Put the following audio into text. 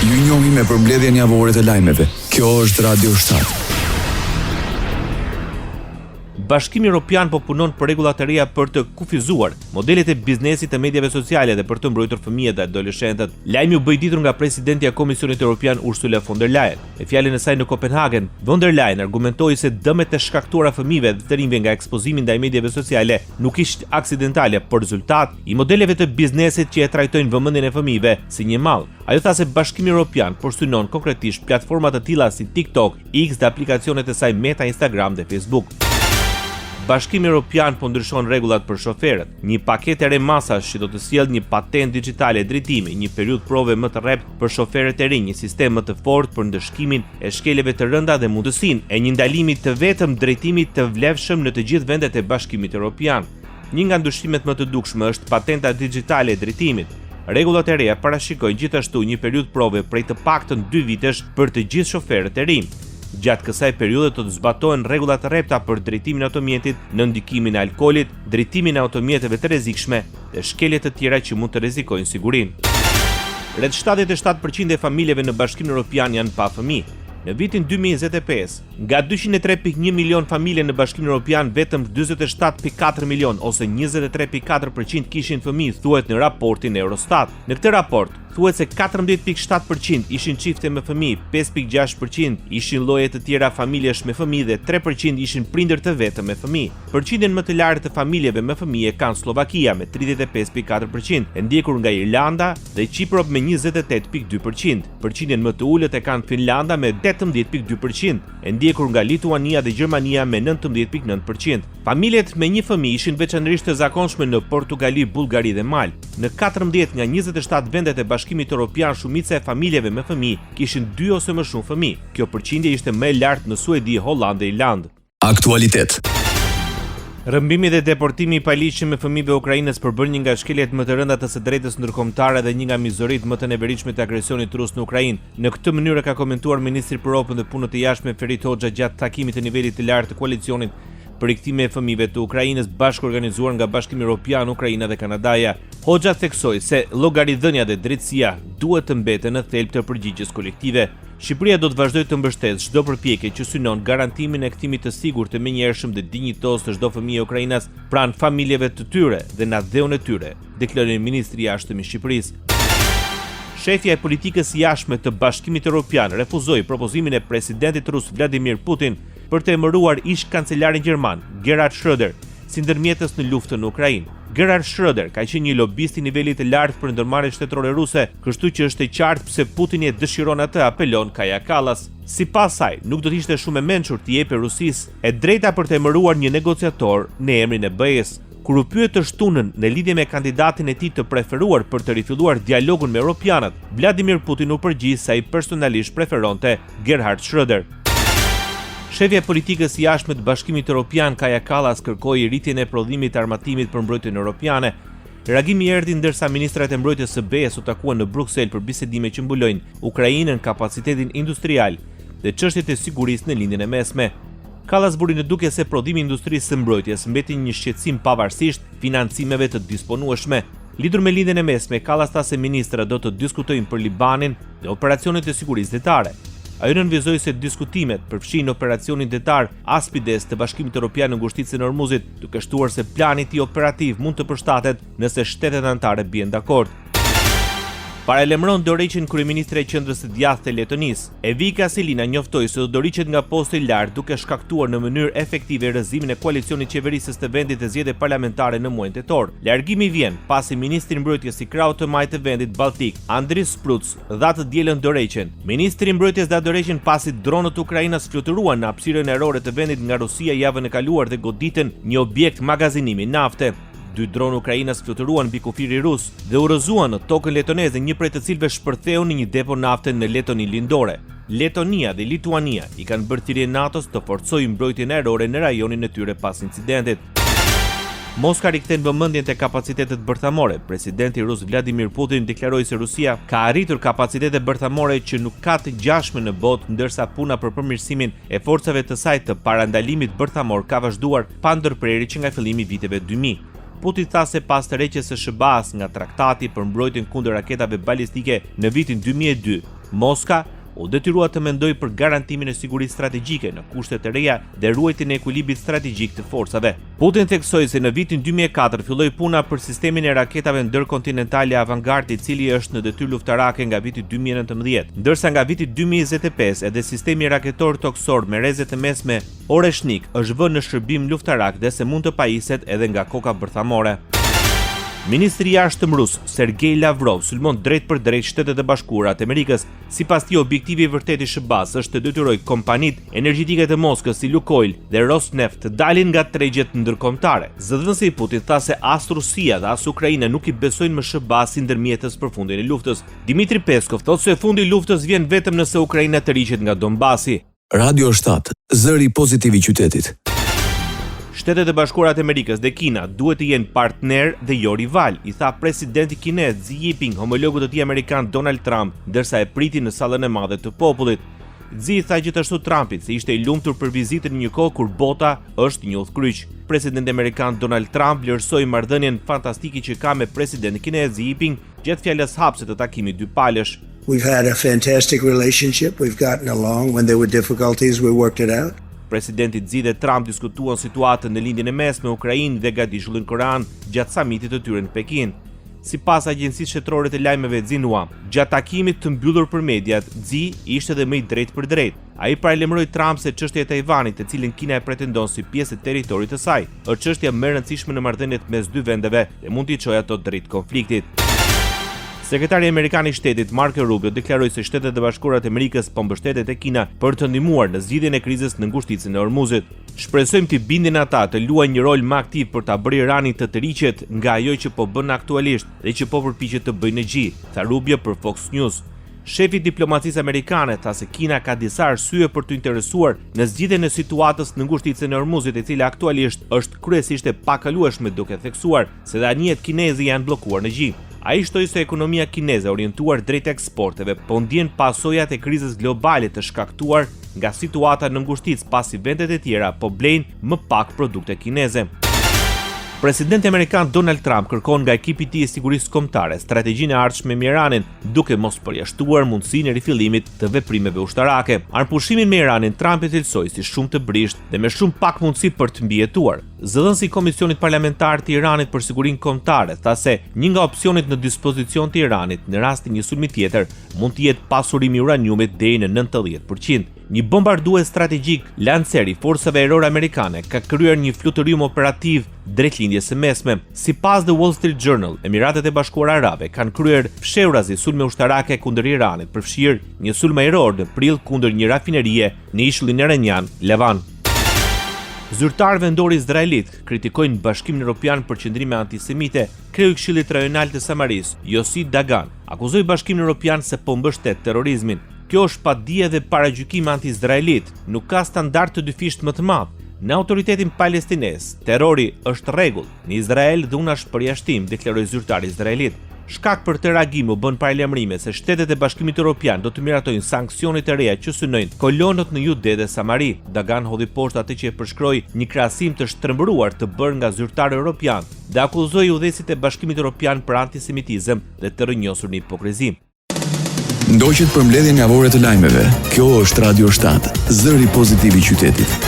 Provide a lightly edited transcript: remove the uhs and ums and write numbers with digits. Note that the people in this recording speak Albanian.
Ju njohim me përmbledhjen javore të lajmeve. Kjo është Radio 7. Bashkimi Evropian po punon për rregulla të reja për të kufizuar modelet e biznesit të mediave sociale dhe për të mbrojtur fëmijët dhe adoleshentët. Lajmi u bë i ditur nga presidentja e Komisionit Evropian Ursula von der Leyen. Me fjalën e saj në Kopenhagen, von der Leyen argumentoi se dëmet e shkaktuara fëmijëve dhe të rinjve nga ekspozimi ndaj mediave sociale nuk ishte aksidentale, por rezultat i modeleve të biznesit që e trajtojnë vëmendjen e fëmijëve si një mall. Ajo tha se Bashkimi Evropian po synon konkretisht platforma të tilla si TikTok, X dhe aplikacionet e saj Meta, Instagram dhe Facebook. Bashkimi Evropian po ndryshon rregullat për shoferët. Një paketë e re masash që do të sjellë një patentë digjitale drejtimi, një periudhë prove më të rreptë për shoferët e rinj, një sistem më të fortë për ndëshkimin e shkeleve të rënda dhe mundësinë e një ndalimi të vetëm drejtimit të vlefshëm në të gjithë vendet e Bashkimit Evropian. Një nga ndryshimet më të dukshme është patenta digjitale e drejtimit. Rregullat e reja parashikojnë gjithashtu një periudhë prove prej të paktën 2 vitesh për të gjithë shoferët e rinj. Gjatë kësaj periudhe do të zbatohen rregullat të rrepta për drejtimin e automjetit, në ndikimin e alkoolit, drejtimin e automjeteve të rrezikshme dhe shkelje të tjera që mund të rrezikojnë sigurinë. Rreth 77% e familjeve në Bashkimin Evropian janë pa fëmijë. Në vitin 2025, nga 203.1 milion familje në Bashkimin Evropian, vetëm 47.4 milion ose 23.4% kishin fëmijë, thuhet në raportin Eurostat. Në këtë raport thuhet se 14.7% ishin çifte me fëmijë, 5.6% ishin lloje të tjera familjesh me fëmijë dhe 3% ishin prindër të vetëm me fëmijë. Përqindjen më të lartë të familjeve me fëmijë kanë Slovakia me 35.4%, e ndjekur nga Irlanda dhe Çipër me 28.2%. Përqindjen më të ulët e kanë Finlanda me 18.2%, e ndjekur nga Lituania dhe Gjermania me 19.9%. Familjet me një fëmijë ishin veçanërisht të zakonshme në Portugali, Bullgari dhe Malë. Në 14 nga 27 vendet e Bashkimit Evropian, shumica e familjeve me fëmijë kishin 2 ose më shumë fëmijë. Kjo përqindje ishte më e lartë në Suedi, Hollandë dhe Irlandë. Aktualitet. Rrëmbimi dhe deportimi i paligjshëm me fëmijëve Ukrainës përbën një nga shkeljet më të rënda të së drejtës ndërkombëtare dhe një nga mizoritë më të neveritshme të agresionit rus në Ukrainë. Në këtë mënyrë ka komentuar ministri për Ropën dhe Punët e Jashtme Ferit Hoxha gjatë takimit të nivelit të lartë të koalicionit për rikthimin e fëmijëve të Ukrainës, bashkë organizuar nga Bashkimi Evropian, Ukraina dhe Kanadaja. Hoxha theksoi se llogaridhënia dhe drejtësia duhet të mbeten në thelb të përgjigjes kolektive. Shqipëria do të vazhdojë të mbështesë çdo përpjekje që synon garantimin e kthimit të sigurt të menjëhershëm dhe dinjitos të çdo fëmijë ukrainas pranë familjeve të tyre dhe në dheun e tyre, deklaroi ministri i jashtëm i Shqipërisë. Shefja e politikës jashtme të Bashkimit Evropian refuzoi propozimin e presidentit rus Vladimir Putin për të emëruar ish kancelarin gjerman Gerhard Schröder si ndërmjetës në luftën në Ukrainë. Gerhard Schröder ka qenë një lobist i nivelit të lartë për ndërmarrjen shtetërore ruse, kështu që është e qartë pse Putini e dëshiron atë, apelon Kaja Kallas. Sipas saj, nuk do të ishte shumë e mençur të jepë Rusisë e drejta për të emëruar një negociator në emrin e BE-s. Kur u pyet të shtunën në lidhje me kandidatin e tij të preferuar për të rifilluar dialogun me europianët, Vladimir Putin u përgjigj se ai personalisht preferonte Gerhard Schröder. Shefja e politikës jashtme të Bashkimit Evropian Kaja Kallas kërkoi rritjen e prodhimit të armatimit për mbrojtjen europiane. Reagimi erdhi ndërsa ministrat e mbrojtjes së BE-s u takuan në Bruksel për bisedime që mbulojnë Ukrainën, kapacitetin industrial dhe çështjet e sigurisë në lindjen e mesme. Kallas buri në duke se prodhimi i industrisë së mbrojtjes mbeti një shqetësim pavarësisht financimeve të disponueshme. Lidhur me lindjen e mesme, Kallas tha se ministrat do të diskutojnë për Libanin dhe operacionet e sigurisë detare. Ajo nënvizoi se diskutimet përfshin operacionin detar Aspides të Bashkimit Evropian në ngushticën e Ormuzit, duke shtuar se plani i tij operativ mund të përshtatet nëse shtetet anëtare bien dakord. Paralajmëron Doricin kryeministri e qendrës së djathtë të Letonisë. Evika Selina njoftoi se do doricet nga posti i lartë duke shkaktuar në mënyrë efektive rrëzimin e koalicionit qeverisës të vendit të zgjedhjeve parlamentare në muajin tetor. Largimi vjen pasi ministri i mbrojtjes i krahut të majtë të vendit Baltik, Andris Spruc, dha të dielën Doricin. Ministri i mbrojtjes dha Doricin pasi dronët ukrainas fluturuan në hapësirën erore të vendit nga Rusia javën e kaluar dhe goditën një objekt magazinimi nafte. 2 dronë ukrainas fluturuan mbi kufiri rus dhe u rrëzuan në tokën letoneze, një prej të cilëve shpërtheu në një depo nafte në Letoni lindore. Letonia dhe Lituania i kanë bërë thirrje NATO-s të forcojë mbrojtjen ajrore në rajonin e tyre pas incidentit. Moska rikthen vëmendjen te kapacitetet bërthamore. Presidenti rus Vladimir Putin deklaroi se Rusia ka arritur kapacitete bërthamore që nuk ka të ngjashme në botë, ndërsa puna për përmirësimin e forcave të saj të parandalimit bërthamor ka vazhduar pa ndërprerje që nga fillimi i viteve 2000. Putin tha se pas të rreqjes së SHBA-s nga traktati për mbrojtjen kundër raketave balistike në vitin 2002, Moska u detyrua të mendojë për garantimin e sigurisë strategjike në kushte të reja dhe ruajtjen e ekuilibrit strategjik të forcave. Putin theksoi se në vitin 2004 filloi puna për sistemin e raketave ndërkontinentale Avangard, i cili është në detyrë luftarake nga viti 2019, ndërsa nga viti 2025 edhe sistemi raketor toksor me rreze të mesme Oreshnik është vënë në shërbim luftarak dhe se mund të pajiset edhe nga koka bërthamore. Ministri i Jashtëm rus Sergej Lavrov sulmon drejt për drejt Shtetet e Bashkuara të Amerikës. Sipas tij, objektivi i vërtet i SBA-s është të detyrojë kompanitë energjetike të Moskës si Lukoil dhe Rosneft të dalin nga tregjet ndërkombëtare. Zëdhënësi i Putin tha se as Rusia dhe as Ukraina nuk i besojnë më SBA-s si ndërmjetës për fundin e luftës. Dmitri Peskov thotë se fundi i luftës vjen vetëm nëse Ukraina të riqet nga Donbasi. Radio 7, zëri pozitiv i qytetit. Shtetet e Bashkuara të Amerikës dhe Kina duhet të jenë partner dhe jo rival, i tha presidenti kinez Xi Jinping homologut të tij amerikan Donald Trump, ndërsa e priti në sallën e madhe të popullit. Xi tha gjithashtu Trumpit se ishte i lumtur për vizitën në një kohë kur bota është një udhkryq. Presidenti amerikan Donald Trump vlerësoi marrëdhënien fantastike që ka me presidentin kinez Xi Jinping gjatë fjalës hapëse të takimit dypalësh. We've had a fantastic relationship. We've gotten along. When there were difficulties, we worked it out. Presidenti Xi dhe Trump diskutuan situatën në lindjen e mesme Ukrainë dhe gadishullin korean gjatë samitit të tyre në Pekin. Sipas agjencisë shtetërore të lajmeve Xinhua, gjatë takimit të mbyllur për mediat, Xi ishte edhe më i drejtë për drejtë. Ai paralajmëroi Trump se çështja e Tajvanit, të cilën Kina e pretendon si pjesë e territorit të saj, është çështja më e rëndësishme në marrëdhëniet mes dy vendeve dhe mund t'i çojë ato drejt konfliktit. Sekretari amerikan i shtetit Marco Rubio deklaroi se Shtetet e Bashkuara të Amerikës po mbështeten te Kina për të ndihmuar në zgjidhjen e krizës në ngushticën e Hormuzit. Shpresojmë të bindin ata të luajnë një rol më aktiv për ta bërë Iranin të tërhiqet nga ajo që po bën aktualisht dhe që po përpiqet të bëjë në Xi, tha Rubio për Fox News. Shefi i diplomacisë amerikane tha se Kina ka disa arsye për të interesuar në zgjidhjen e situatës në ngushticën e Hormuzit, e cila aktualisht është kryesisht e pakalueshme, duke theksuar se dhëniet kineze janë bllokuar në Xi. Ai shtoi se ekonomia kineze orientuar drejt eksporteve po ndjen pasojat e krizës globale të shkaktuar nga situata në ngushticë, pasi vendet e tjera po blejnë më pak produkte kineze. Presidenti amerikan Donald Trump kërkon nga ekipi i tij i sigurisë kombëtare strategjinë e ardhshme me Iranin, duke mos përjashtuar mundësinë e rifillimit të veprimeve ushtarake. Armëpushimin me Iranin Trump e cilësoi si shumë të brisht dhe me shumë pak mundësi për të mbijetuar. Zëdhënësi i Komisionit Parlamentar të Iranit për Sigurinë Kombëtare tha se një nga opsionet në dispozicion të Iranit në rastin një sulmi tjetër mund të jetë pasurimi i uraniumit deri në 90%. Një bombardues strategjik Lanceri i forcave ajrore amerikane ka kryer një flutërim operativ drejt lindjes së mesme. Sipas The Wall Street Journal, Emiratet e Bashkuara Arabe kanë kryer fshehurazi sulme ushtarake kundër Iranit, përfshir një sulm ajror në prill kundër një rafinerie në ishullin iranian Levan. Zyrtar vendor izraelit kritikojnë Bashkimin Evropian për qëndrime antisemite. Kreu i Këshillit Rajonal të Samarisë, Yossi Dagan, akuzoi Bashkimin Evropian se po mbështet terrorizmin. Kjo është pa dije dhe paragjykim anti-izraelit, nuk ka standard të dyfisht më të madh. Në autoritetin palestinez, terrori është rregull. Në Izrael dhe unë është përjashtim, deklaroi zyrtari izraelit. Shkak për të reagim u bën paralajmërime se Shtetet e Bashkimit Evropian do të miratojnë sanksionet e reja që synojnë kolonët në Jude dhe Samari. Dagan hodhi poshtë atë që e përshkroi një krahasim të shtrembëruar të bërë nga zyrtarë evropian dhe akuzoi udhëheqësit e Bashkimit Evropian për antisemitizëm dhe të rrënjosur në hipokrizi. Ndoqët për mbledhjen javore të lajmeve. Kjo është Radio 7, zëri pozitiv i qytetit.